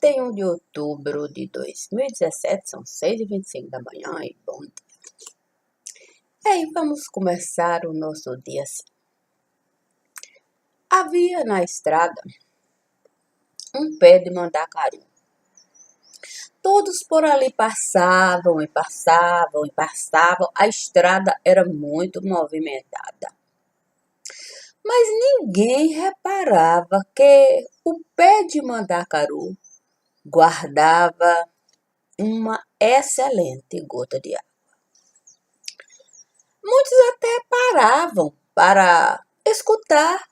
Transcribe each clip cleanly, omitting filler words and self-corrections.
31 de outubro de 2017, são 6h25 da manhã e bom dia. E aí, vamos começar o nosso dia assim. Havia na estrada um pé de mandacaru. Todos por ali passavam, a estrada era muito movimentada. Mas ninguém reparava que o pé de mandacaru guardava uma excelente gota de água. Muitos até paravam para escutar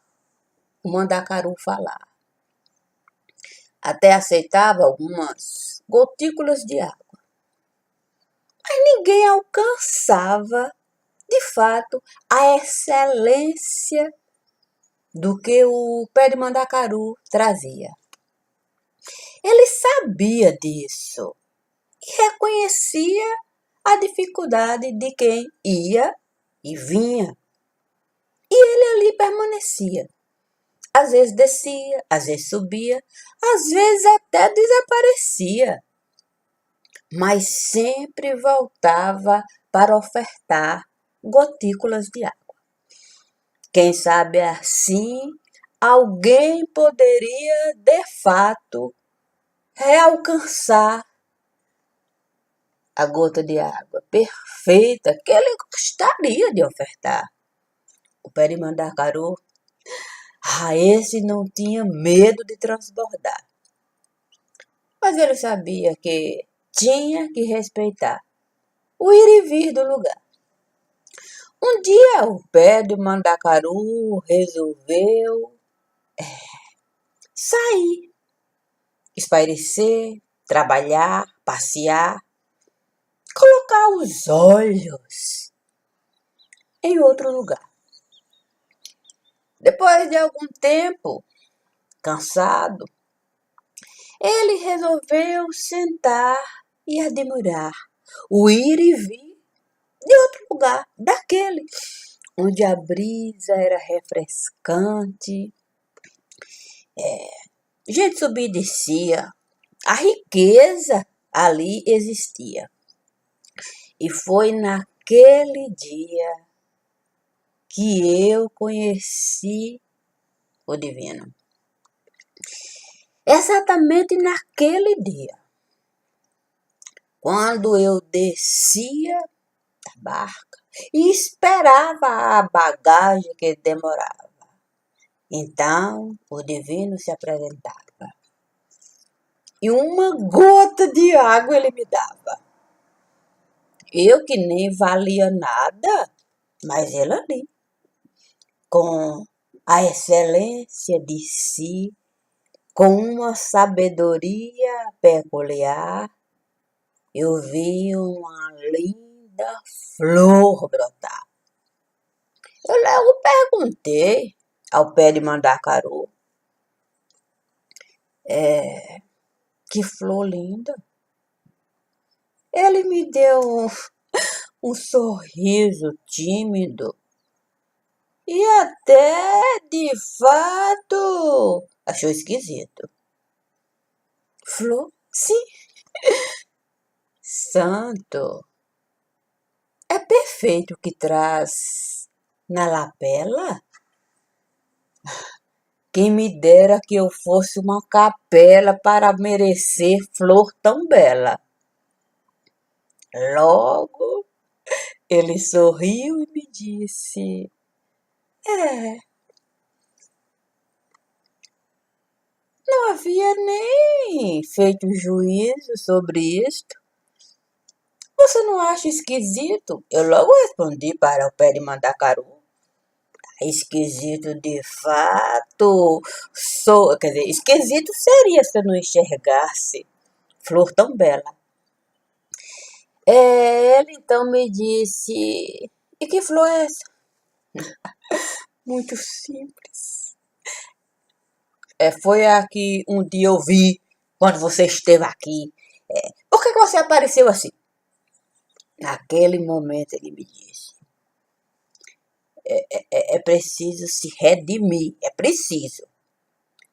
o mandacaru falar. Até aceitava algumas gotículas de água. Mas ninguém alcançava, de fato, a excelência do que o pé de mandacaru trazia. Ele sabia disso e reconhecia a dificuldade de quem ia e vinha. E ele ali permanecia. Às vezes descia, às vezes subia, às vezes até desaparecia. Mas sempre voltava para ofertar gotículas de água. Quem sabe assim alguém poderia, de fato, realcançar a gota de água perfeita que ele gostaria de ofertar. O pé de mandacaru, esse não tinha medo de transbordar. Mas ele sabia que tinha que respeitar o ir e vir do lugar. Um dia o pé de mandacaru resolveu sair, espairecer, trabalhar, passear, colocar os olhos em outro lugar. Depois de algum tempo, cansado, ele resolveu sentar e admirar o ir e vir de outro lugar, daquele onde a brisa era refrescante, gente subia e descia, a riqueza ali existia. E foi naquele dia que eu conheci o divino. Exatamente naquele dia, quando eu descia da barca e esperava a bagagem que demorava. Então o divino se apresentava e uma gota de água ele me dava. Eu que nem valia nada, mas ele ali, com a excelência de si, com uma sabedoria peculiar, eu vi uma linda flor brotar. Eu logo perguntei ao pé de mandacaru, que flor linda. Ele me deu um sorriso tímido e até, de fato, achou esquisito. Flor? Sim. Santo. É perfeito o que traz na lapela? Quem me dera que eu fosse uma capela para merecer flor tão bela. Logo, ele sorriu e me disse, não havia nem feito juízo sobre isto. Você não acha esquisito? Eu logo respondi para o pé de mandacaru. Esquisito de fato. Quer dizer, esquisito seria se eu não enxergasse flor tão bela. Ele então me disse, e que flor é essa? Muito simples. Foi a que um dia eu vi quando você esteve aqui. Por que você apareceu assim? Naquele momento ele me disse, é preciso se redimir, é preciso.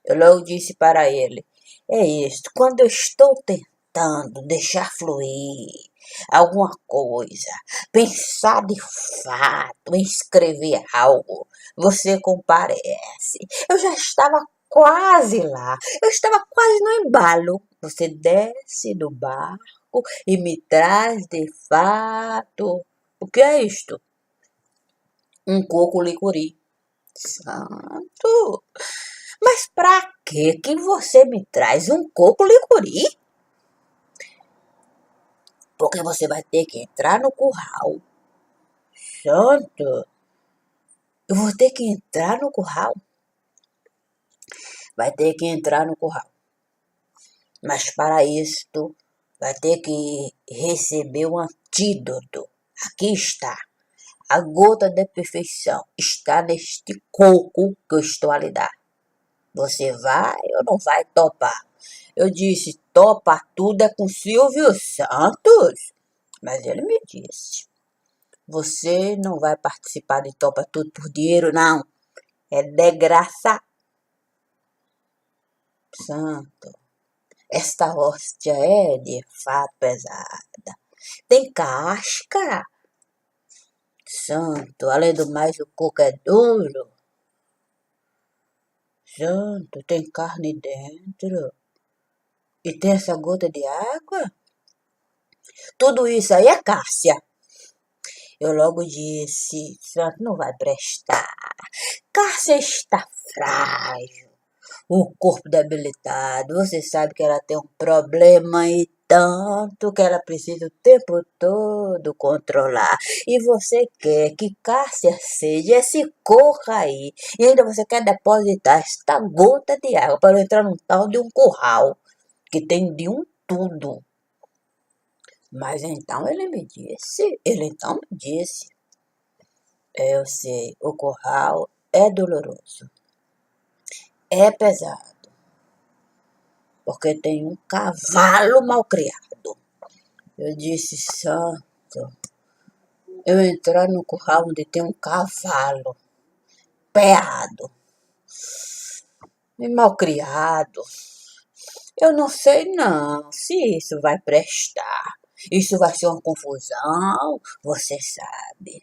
Eu logo disse para ele, É isto, quando eu estou tentando deixar fluir alguma coisa, pensar de fato em escrever algo, você comparece. Eu já estava quase lá, eu estava quase no embalo. Você desce do barco e me traz de fato. O que é isto? Um coco licuri. Santo! Mas pra que você me traz um coco licuri? Porque você vai ter que entrar no curral. Santo! Eu vou ter que entrar no curral? Vai ter que entrar no curral. Mas para isto, vai ter que receber um antídoto. Aqui está. A gota de perfeição está neste coco que eu estou a lhe dar. Você vai ou não vai topar? Eu disse, topa tudo é com Silvio Santos. Mas ele me disse, você não vai participar de Topa Tudo por dinheiro, não. É de graça. Santo, esta hóstia é de fato pesada. Tem casca. Santo, além do mais o coco é duro. Santo, tem carne dentro. E tem essa gota de água. Tudo isso aí é Cássia. Eu logo disse, Santo não vai prestar. Cássia está frágil. O corpo debilitado. Você sabe que ela tem um problema e tanto que ela precisa o tempo todo controlar. E você quer que Cássia seja esse coco aí. E ainda você quer depositar esta gota de água para entrar num tal de um curral que tem de um tudo. Mas então ele então me disse, eu sei, o curral é doloroso, é pesado, porque tem um cavalo mal criado. Eu disse, santo, eu entrar no curral onde tem um cavalo peado e mal criado. Eu não sei não se isso vai prestar. Isso vai ser uma confusão, você sabe.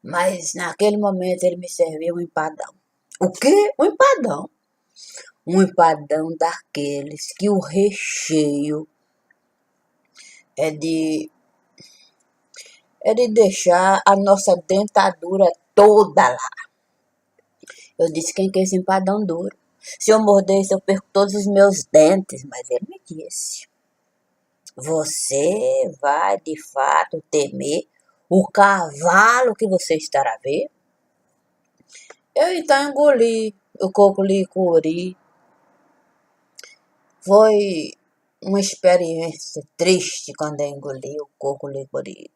Mas naquele momento ele me serviu um empadão. O quê? Um empadão. Um empadão daqueles que o recheio é de deixar a nossa dentadura toda lá. Eu disse, quem quer esse empadão duro? Se eu morder isso, eu perco todos os meus dentes. Mas ele me disse, você vai de fato temer o cavalo que você estará a ver? Eu então engoli o coco licuri. Foi uma experiência triste quando eu engoli o coco licuri.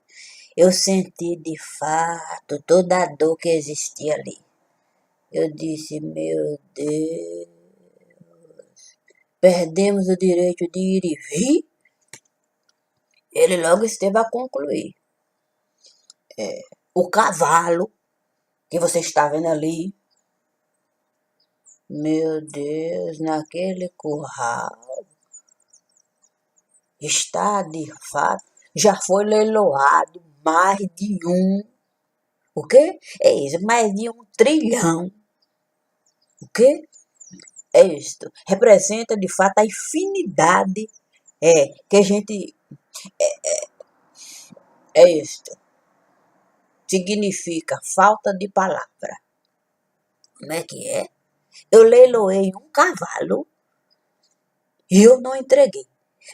Eu senti de fato toda a dor que existia ali. Eu disse, meu Deus, perdemos o direito de ir e vir? Ele logo esteve a concluir. O cavalo que você está vendo ali, meu Deus, naquele curral, está de fato, já foi leiloado mais de o quê? É isso, mais de 1 trilhão. O quê? É isto. Representa de fato a infinidade que a gente. É isto. Significa falta de palavra. Como é que é? Eu leiloei um cavalo e eu não entreguei.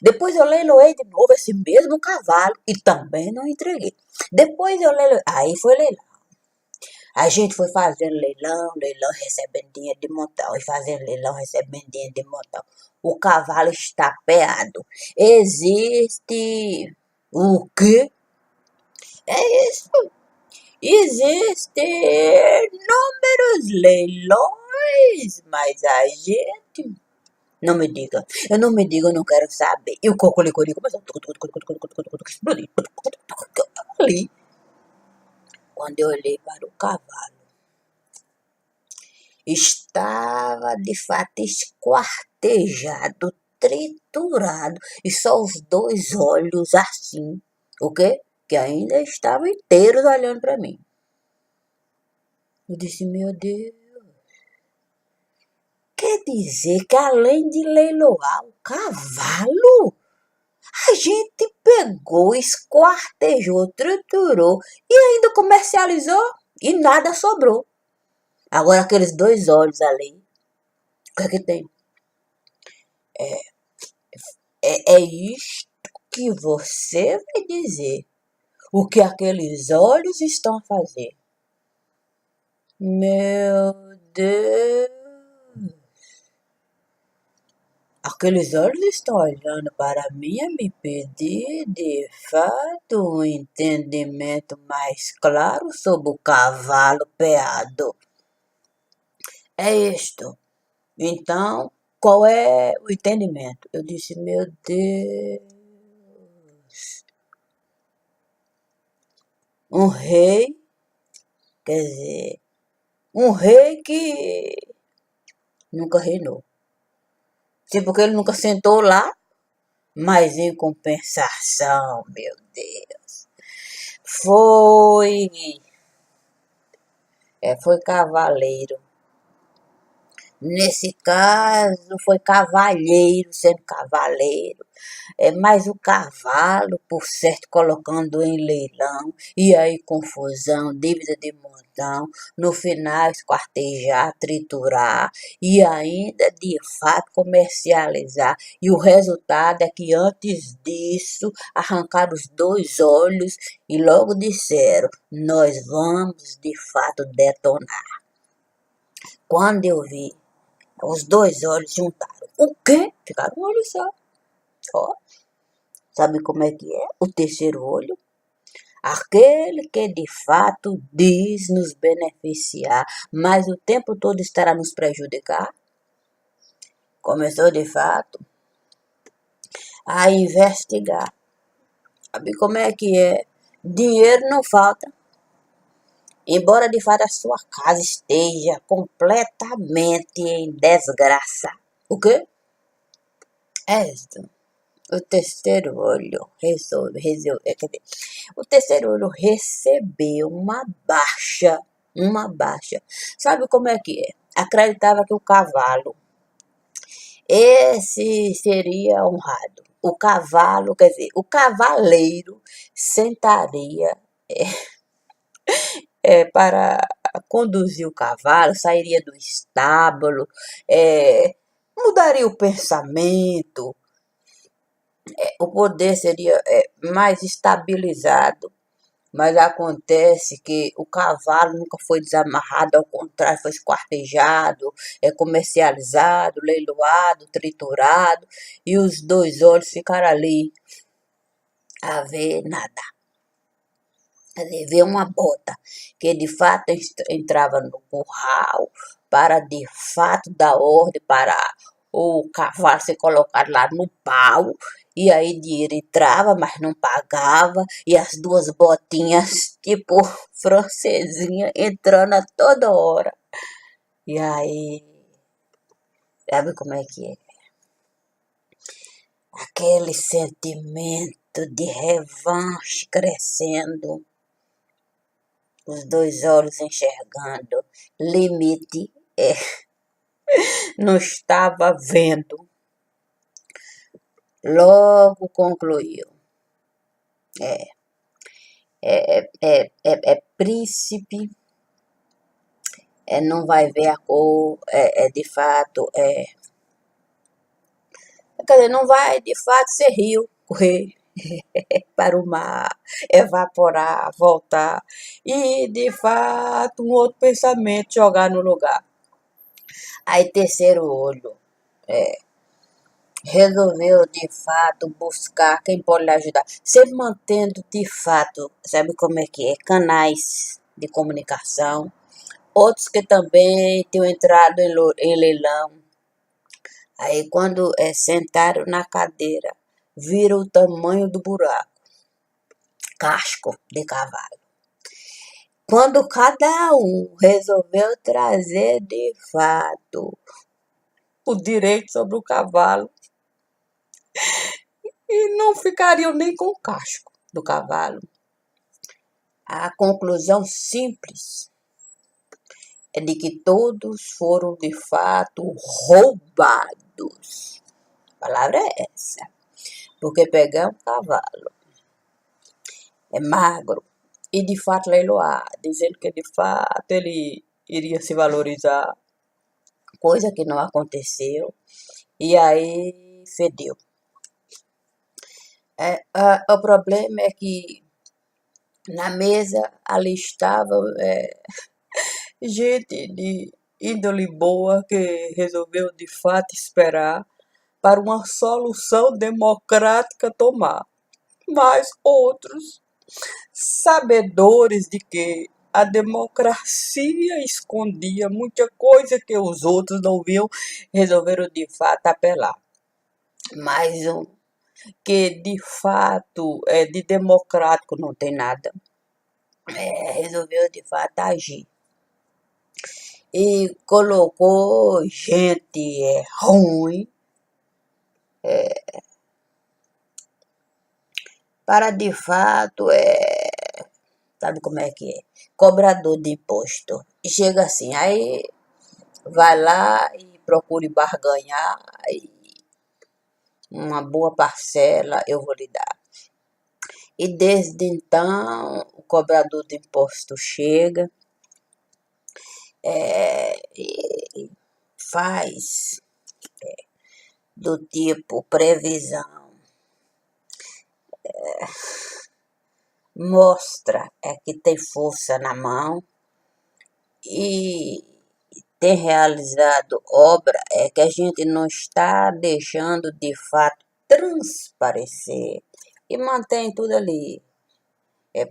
Depois eu leiloei de novo esse mesmo cavalo e também não entreguei. Depois eu leiloei. Aí foi leilão. A gente foi fazendo leilão, recebendo dinheiro de montão. E fazendo leilão, recebendo dinheiro de montão. O cavalo está peado. Existe. O quê? É isso. Existem inúmeros leilões, mas a gente. Não me diga. Eu não me diga, eu não quero saber. E o cocolicori começou a explodir. Ali. Quando eu olhei para o cavalo, estava de fato esquartejado, triturado, e só os dois olhos assim, o quê? Que ainda estavam inteiros olhando para mim. Eu disse, meu Deus, quer dizer que além de leiloar o cavalo, a gente pegou, esquartejou, triturou e ainda comercializou e nada sobrou. Agora aqueles dois olhos ali, o que é que tem? É isto que você vai dizer. O que aqueles olhos estão a fazer? Meu Deus! Aqueles olhos estão olhando para mim a me pedir, de fato, um entendimento mais claro sobre o cavalo peado. É isto. Então, qual é o entendimento? Eu disse, meu Deus. Um rei, quer dizer, um rei que nunca reinou. Tipo, porque ele nunca sentou lá, mas em compensação, meu Deus, foi, foi cavaleiro. Nesse caso, foi cavalheiro sendo cavaleiro. Mas o cavalo, por certo, colocando em leilão, e aí confusão, dívida de montão, no final esquartejar, triturar e ainda de fato comercializar. E o resultado é que antes disso arrancaram os dois olhos e logo disseram: nós vamos de fato detonar. Quando eu vi, os dois olhos juntaram. O quê? Ficaram um olho só. Ó. Sabe como é que é? O terceiro olho. Aquele que de fato diz nos beneficiar, mas o tempo todo estará nos prejudicar. Começou de fato a investigar. Sabe como é que é? Dinheiro não falta. Embora de fato a sua casa esteja completamente em desgraça. O quê? É isso. O terceiro olho o terceiro olho recebeu uma baixa. Sabe como é que é? Acreditava que o cavalo, esse seria honrado. O cavalo, quer dizer, o cavaleiro sentaria para conduzir o cavalo, sairia do estábulo, mudaria o pensamento, o poder seria mais estabilizado. Mas acontece que o cavalo nunca foi desamarrado, ao contrário, foi esquartejado, comercializado, leiloado, triturado, e os dois olhos ficaram ali a ver nada. Quer dizer, ver uma bota que de fato entrava no curral para de fato dar ordem para o cavalo ser colocado lá no pau, e aí dinheiro entrava, mas não pagava, e as duas botinhas, tipo francesinha, entrando a toda hora. E aí, sabe como é que é? Aquele sentimento de revanche crescendo, os dois olhos enxergando, limite não estava vendo. Logo concluiu. É príncipe, não vai ver a cor, de fato, quer dizer, não vai de fato ser rio, correr para o mar, evaporar, voltar, e de fato um outro pensamento jogar no lugar. Aí terceiro olho, resolveu de fato buscar quem pode lhe ajudar, sempre mantendo de fato, sabe como é que é, canais de comunicação, outros que também tinham entrado em leilão. Aí quando sentaram na cadeira, viram o tamanho do buraco, casco de cavalo. quando cada um resolveu trazer de fato o direito sobre o cavalo, e não ficariam nem com o casco do cavalo. A conclusão simples é de que todos foram de fato roubados. A palavra é essa. Porque pegar um cavalo é magro e de fato leiloar, dizendo que de fato ele iria se valorizar, coisa que não aconteceu, e aí fedeu. O problema é que na mesa ali estava gente de índole boa que resolveu de fato esperar para uma solução democrática tomar. Mas outros, sabedores de que a democracia escondia muita coisa que os outros não viam, resolveram de fato apelar. Mas um que de fato de democrático não tem nada, resolveu de fato agir. E colocou gente ruim para de fato, sabe como é que é? Cobrador de imposto. E chega assim, aí vai lá e procure barganhar e uma boa parcela eu vou lhe dar. E desde então o cobrador de imposto chega e faz do tipo previsão, mostra que tem força na mão e tem realizado obra que a gente não está deixando de fato transparecer e mantém tudo ali.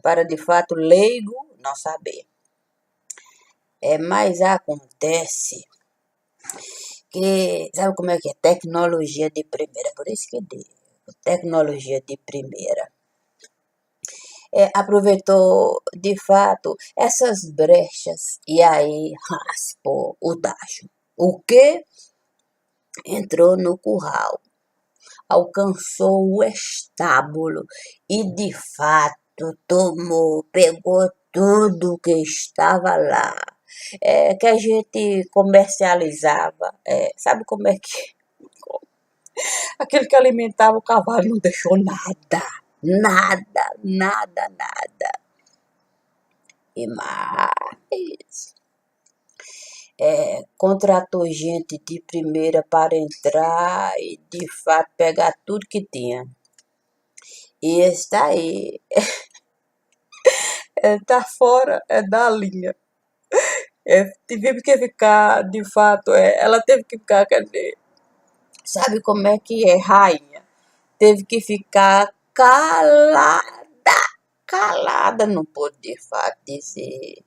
Para de fato leigo não saber. Mas acontece que, sabe como é que é? Tecnologia de primeira, por isso que eu digo, tecnologia de primeira. Aproveitou de fato essas brechas e aí raspou o tacho. O que? Entrou no curral, alcançou o estábulo e de fato tomou, pegou tudo que estava lá, que a gente comercializava, sabe como é que aquele que alimentava o cavalo não deixou nada, nada, nada, nada. E mais, contratou gente de primeira para entrar e de fato pegar tudo que tinha. E está aí, está fora da linha. Teve que ficar, de fato, ela teve que ficar, cadê? Sabe como é que é, rainha? Teve que ficar calada, não pôde de fato dizer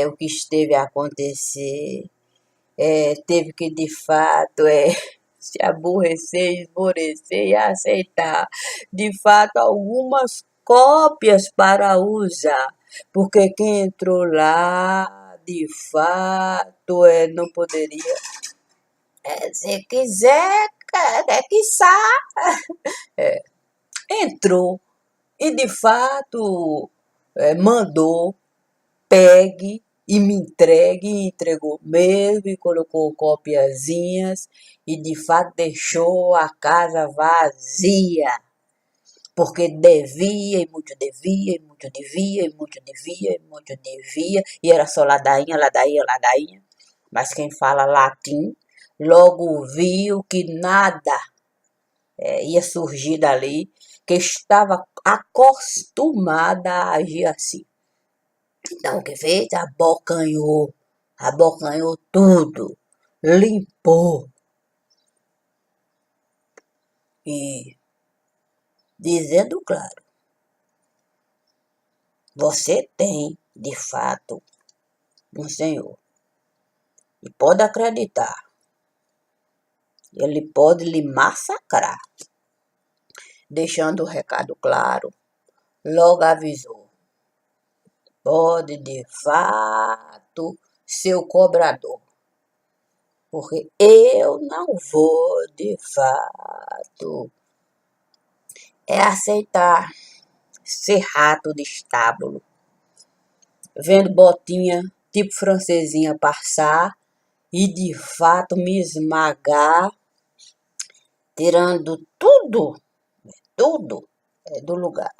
o que esteve a acontecer. Teve que de fato se aborrecer, esmorecer e aceitar de fato algumas cópias para usar, porque quem entrou lá de fato não poderia, se quiser, quiçá, entrou e de fato mandou, pegue e me entregue, e entregou mesmo, e colocou copiazinhas, e de fato deixou a casa vazia, porque devia, e muito devia, e muito devia, e muito devia, e muito devia, e era só ladainha, ladainha, ladainha. Mas quem fala latim logo viu que nada ia surgir dali, que estava acostumada a agir assim. Então, o que fez? Abocanhou tudo, limpou e dizendo claro, você tem, de fato, um Senhor. E pode acreditar, ele pode lhe massacrar. Deixando o recado claro, logo avisou. pode de fato ser o cobrador, porque eu não vou de fato aceitar ser rato de estábulo, vendo botinha tipo francesinha passar e de fato me esmagar, tirando tudo do lugar.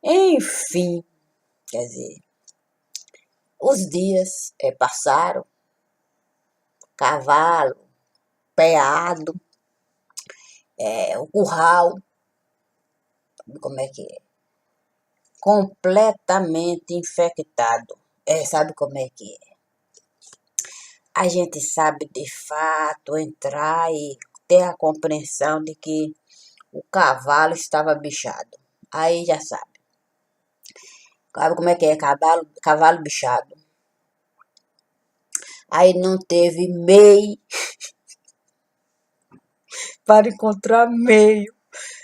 Enfim, quer dizer, os dias passaram, cavalo, peado, o curral, como é que é? Completamente infectado. Sabe como é que é? A gente sabe de fato entrar e ter a compreensão de que o cavalo estava bichado. Aí já sabe. Sabe como é que é? Cavalo bichado. Aí não teve meio para encontrar meio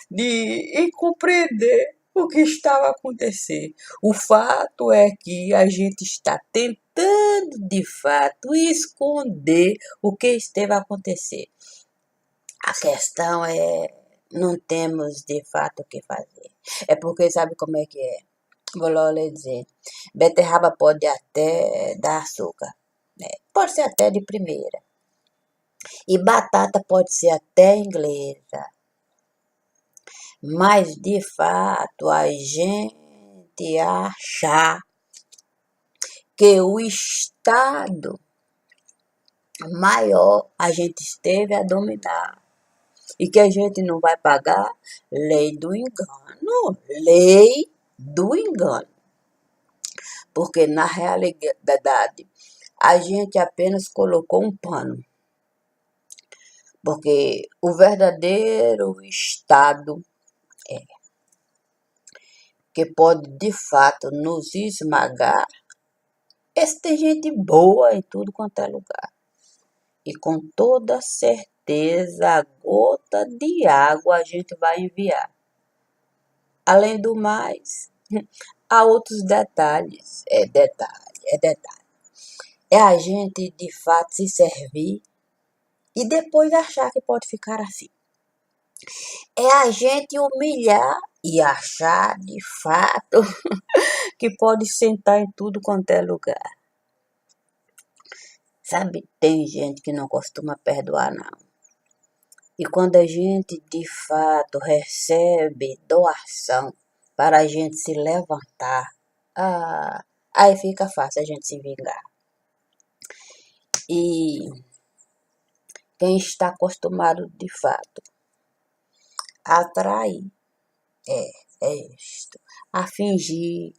de compreender o que estava a acontecer. O fato é que a gente está tentando, de fato, esconder o que esteve a acontecer. A questão é, não temos, de fato, o que fazer. É porque, sabe como é que é? Vou logo lhe dizer. Beterraba pode até dar açúcar, né? Pode ser até de primeira. E batata pode ser até inglesa. Mas, de fato, a gente achar que o Estado maior a gente esteve a dominar e que a gente não vai pagar, lei do engano. Lei do engano. Porque, na realidade, a gente apenas colocou um pano. Porque o verdadeiro Estado que pode de fato nos esmagar, esse tem gente boa em tudo quanto é lugar. E com toda certeza, a gota de água a gente vai enviar. Além do mais, há outros detalhes. É detalhe. É a gente de fato se servir e depois achar que pode ficar assim. É a gente humilhar e achar de fato que pode sentar em tudo quanto é lugar. Sabe, tem gente que não costuma perdoar, não. E quando a gente de fato recebe doação para a gente se levantar, aí fica fácil a gente se vingar. E quem está acostumado de fato a atrair, é isto, a fingir,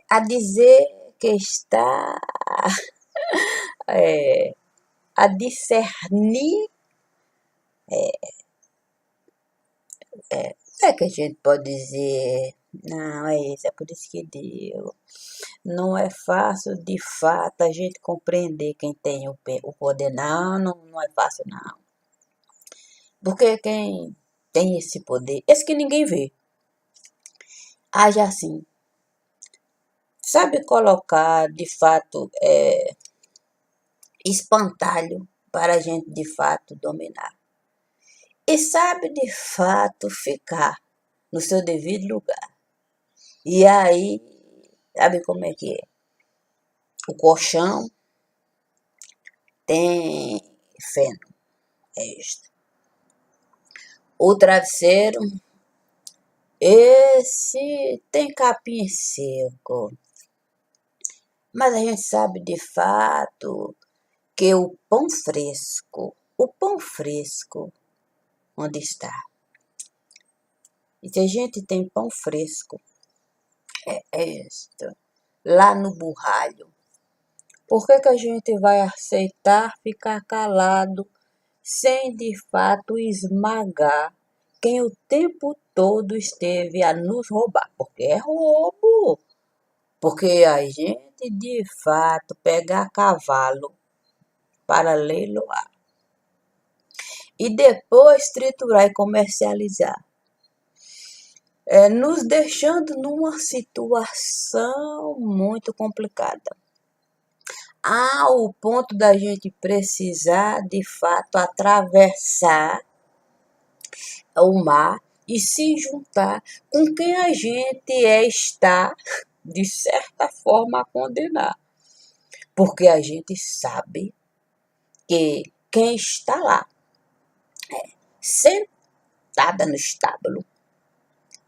a dizer que está a discernir, é que a gente pode dizer, não, é isso, é por isso que deu. Não é fácil, de fato, a gente compreender quem tem o poder. Não é fácil, não. Porque quem tem esse poder, esse que ninguém vê, age assim. Sabe colocar, de fato, espantalho para a gente, de fato, dominar. E sabe, de fato, ficar no seu devido lugar. E aí, sabe como é que é? O colchão tem feno, é isto. O travesseiro, esse tem capim seco. Mas a gente sabe de fato que o pão fresco, onde está? E se a gente tem pão fresco, é isto, lá no burralho, por que a gente vai aceitar ficar calado sem de fato esmagar quem o tempo todo esteve a nos roubar? Porque é roubo. Porque a gente de fato pegar cavalo para leiloar e depois triturar e comercializar. nos deixando numa situação muito complicada, ao ponto da gente precisar, de fato, atravessar o mar e se juntar com quem a gente está, de certa forma, a condenar. Porque a gente sabe que quem está lá, sentada no estábulo,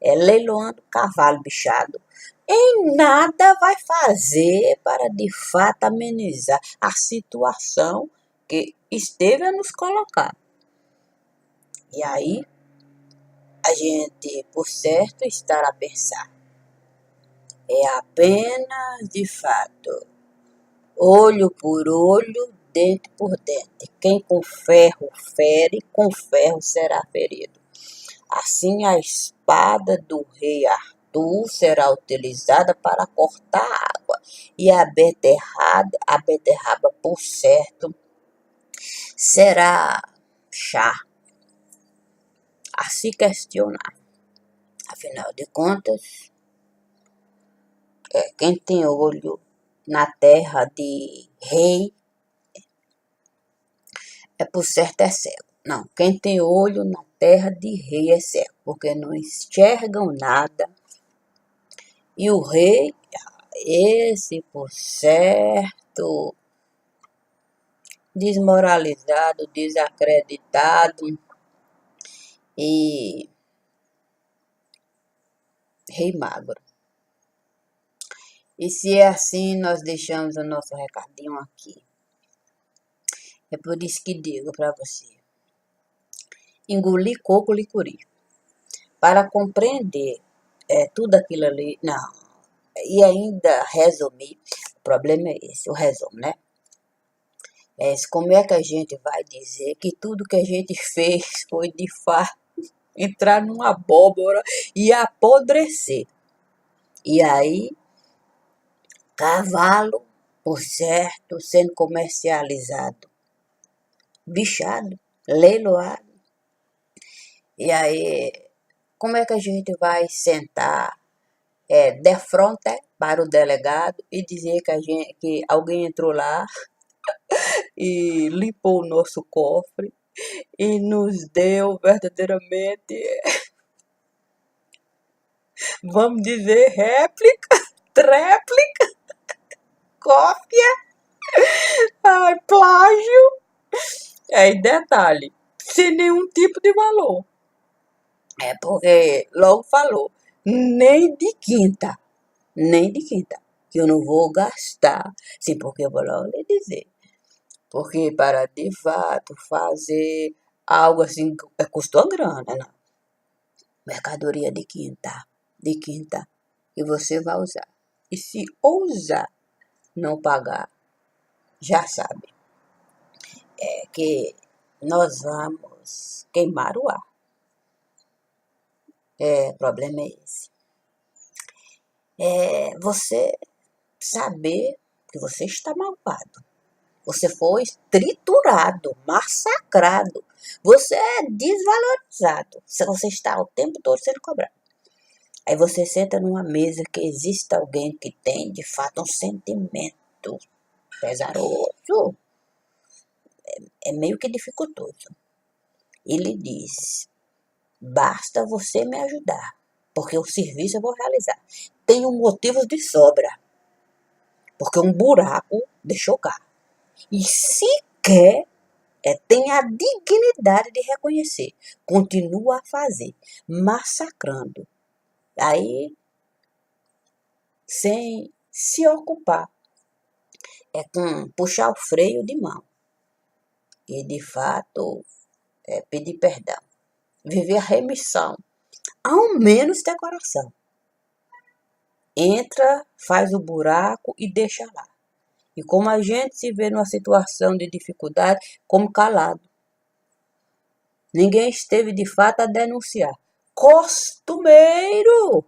leiloando cavalo bichado, em nada vai fazer para de fato amenizar a situação que esteve a nos colocar. E aí, a gente, por certo, estar a pensar, é apenas de fato, olho por olho, dente por dente. Quem com ferro fere, com ferro será ferido. Assim, a espada do rei Arthur será utilizada para cortar a água, e a beterraba, por certo, será chá a se questionar. Afinal de contas, quem tem olho na terra de rei, por certo é cego. Não, quem tem olho na terra de rei é cego, porque não enxergam nada. E o rei, esse por certo, desmoralizado, desacreditado e rei magro. E se é assim, nós deixamos o nosso recadinho aqui. É por isso que digo para você, engolir coco licuri. Para compreender tudo aquilo ali, não, e ainda resumir, o problema é esse, o resumo, né? Como é que a gente vai dizer que tudo que a gente fez foi de fato entrar numa abóbora e apodrecer? E aí, cavalo, por certo, sendo comercializado, bichado, leiloado. E aí, como é que a gente vai sentar de frente para o delegado e dizer que alguém entrou lá e limpou o nosso cofre e nos deu verdadeiramente, vamos dizer, réplica, tréplica, cópia, plágio, e detalhe, sem nenhum tipo de valor. Porque logo falou, nem de quinta, que eu não vou gastar, sim, porque eu vou logo lhe dizer, porque para de fato fazer algo assim, custou grana, não? Mercadoria de quinta, que você vai usar. E se ousar não pagar, já sabe, que nós vamos queimar o ar. O problema é esse. Você saber que você está malvado. Você foi triturado, massacrado. Você é desvalorizado. Você está o tempo todo sendo cobrado. Aí você senta numa mesa que existe alguém que tem, de fato, um sentimento pesaroso. É meio que dificultoso. Ele diz, basta você me ajudar, porque o serviço eu vou realizar. Tenho motivos de sobra, porque um buraco deixou cá. E sequer tem a dignidade de reconhecer. Continua a fazer, massacrando. Aí, sem se ocupar, com puxar o freio de mão. E, de fato, pedir perdão. Viver a remissão. Ao menos ter coração. Entra, faz o buraco e deixa lá. E como a gente se vê numa situação de dificuldade, como calado. Ninguém esteve de fato a denunciar. Costumeiro,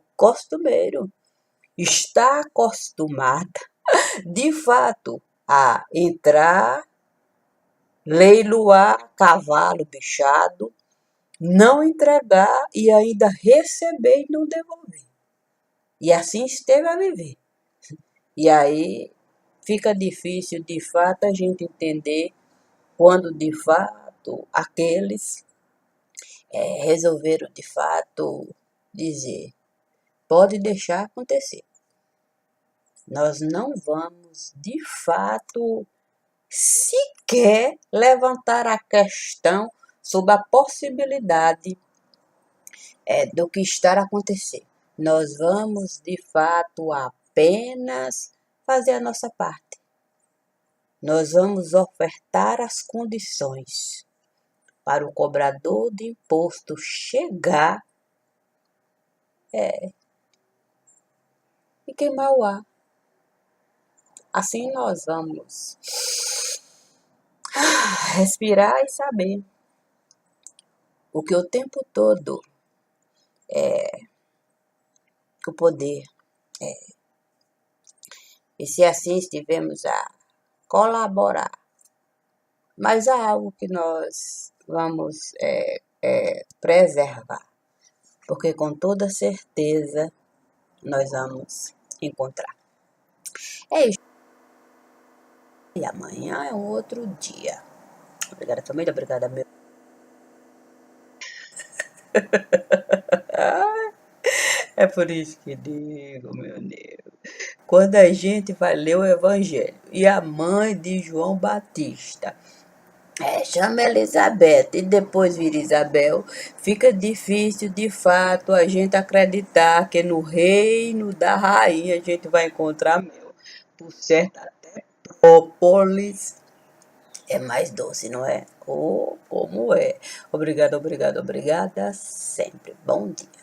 está acostumada, de fato, a entrar, leiloar cavalo bichado, não entregar e ainda receber e não devolver. E assim esteve a viver. E aí fica difícil, de fato, a gente entender quando, de fato, aqueles resolveram, de fato, dizer: pode deixar acontecer. Nós não vamos, de fato, sequer levantar a questão sobre a possibilidade do que está a acontecer. Nós vamos, de fato, apenas fazer a nossa parte. Nós vamos ofertar as condições para o cobrador de imposto chegar e queimar o ar. Assim nós vamos respirar e saber o que o tempo todo o poder. E se assim estivermos a colaborar, mas há algo que nós vamos preservar, porque com toda certeza nós vamos encontrar. É isso. E amanhã é um outro dia. Obrigada, família. Obrigada, meu. É por isso que digo, meu Deus. Quando a gente vai ler o Evangelho e a mãe de João Batista chama Elizabeth e depois vira Isabel, fica difícil de fato a gente acreditar que no reino da rainha a gente vai encontrar mel. Por certo, até própolis é mais doce, não é? Oh, como é? Obrigada, obrigada, obrigada sempre. Bom dia.